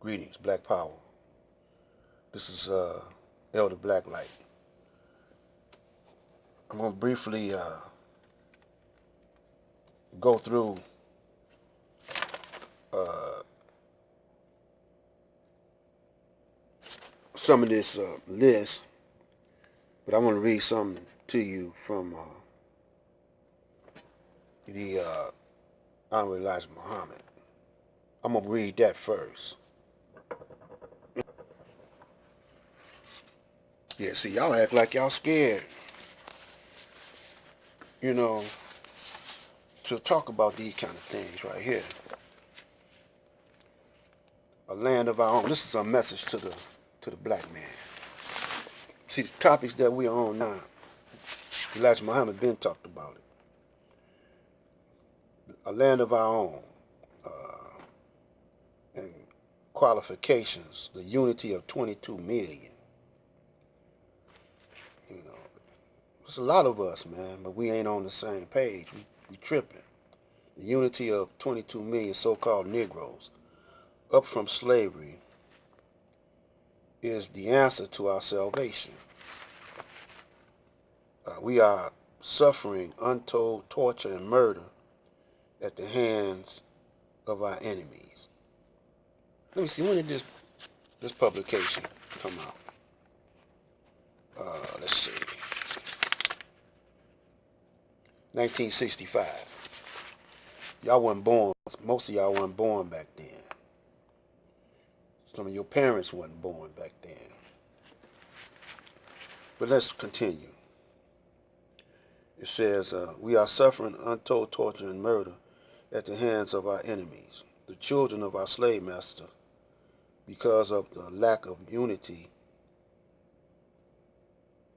Greetings, Black Power. This is Elder Blacklight. I'm going to briefly go through some of this list, but I want to read something to you from the Honorable Elijah Muhammad. I'm going to read that first. Yeah, see, y'all act like y'all scared, to talk about these kind of things right here. A land of our own. This is a message to the black man. See, the topics that we are on now, Elijah Muhammad been talked about it. A land of our own. And qualifications, the unity of 22 million. There's a lot of us, man, but we ain't on the same page. We tripping. The unity of 22 million so-called Negroes up from slavery is the answer to our salvation. We are suffering untold torture and murder at the hands of our enemies. Let me see, when did this publication come out? Let's see. 1965. Y'all wasn't born. Most of y'all wasn't born back then. Some of your parents wasn't born back then. But let's continue. It says, we are suffering untold torture and murder at the hands of our enemies, the children of our slave master, because of the lack of unity.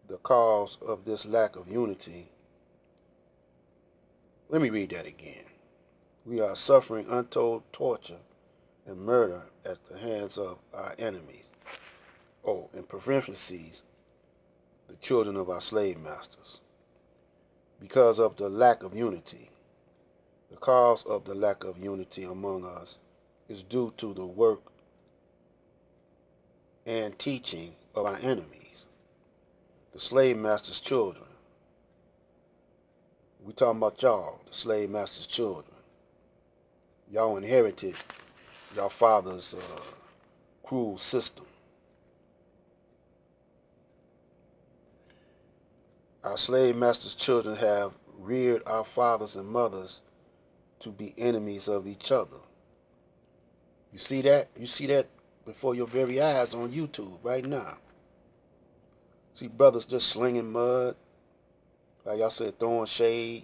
The cause of this lack of unity. Let me read that again. We are suffering untold torture and murder at the hands of our enemies. Oh, in parentheses, the children of our slave masters, because of the lack of unity. The cause of the lack of unity among us is due to the work and teaching of our enemies, the slave master's children. We talking about y'all, the slave master's children. Y'all inherited y'all father's cruel system. Our slave master's children have reared our fathers and mothers to be enemies of each other. You see that? You see that before your very eyes on YouTube right now. See brothers just slinging mud, like y'all said, throwing shade.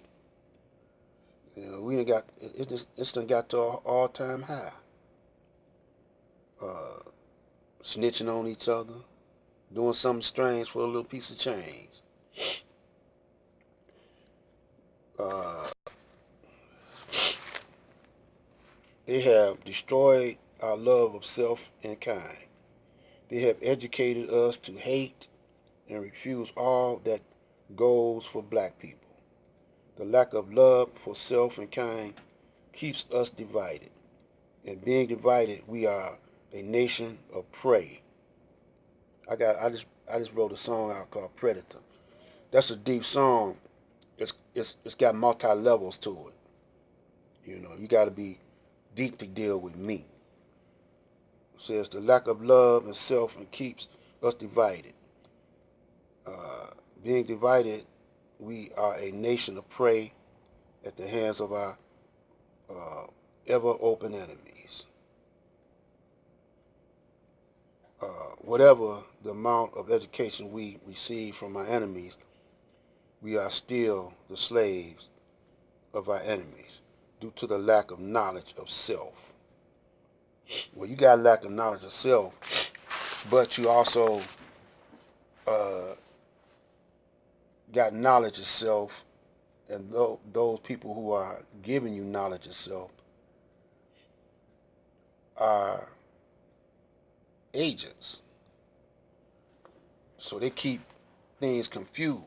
We done got it's done got to an all-time high. Snitching on each other, doing something strange for a little piece of change. They have destroyed our love of self and kind. They have educated us to hate and refuse all that goes for black people. The lack of love for self and kind keeps us divided. And being divided, we are a nation of prey. I just wrote a song out called Predator. That's a deep song. It's got multi-levels to it. You got to be deep to deal with me. It says the lack of love and self and keeps us divided. Being divided, we are a nation of prey at the hands of our ever open enemies. Whatever the amount of education we receive from our enemies, we are still the slaves of our enemies due to the lack of knowledge of self. Well, you got a lack of knowledge of self, but you also got knowledge of self, and those people who are giving you knowledge of self are agents. So they keep things confused.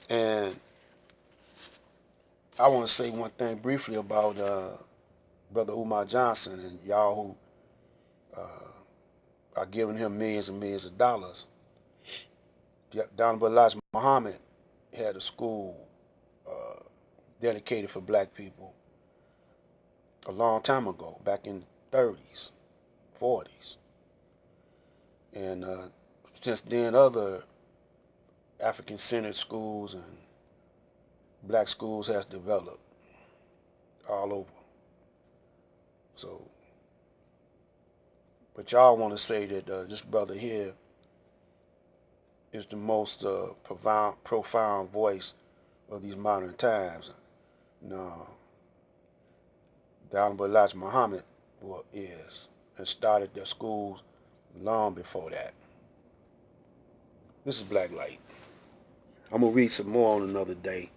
And I want to say one thing briefly about Brother Umar Johnson and y'all who are giving him millions and millions of dollars. Honorable Elijah Muhammad had a school uh, dedicated for black people a long time ago, back in the 30s, 40s. And since then, other African-centered schools and black schools has developed all over. So, but y'all want to say that this brother here is the most profound voice of these modern times. No, the Honorable Elijah Muhammad is and started their schools long before that. This is Black Light. I'm going to read some more on another day.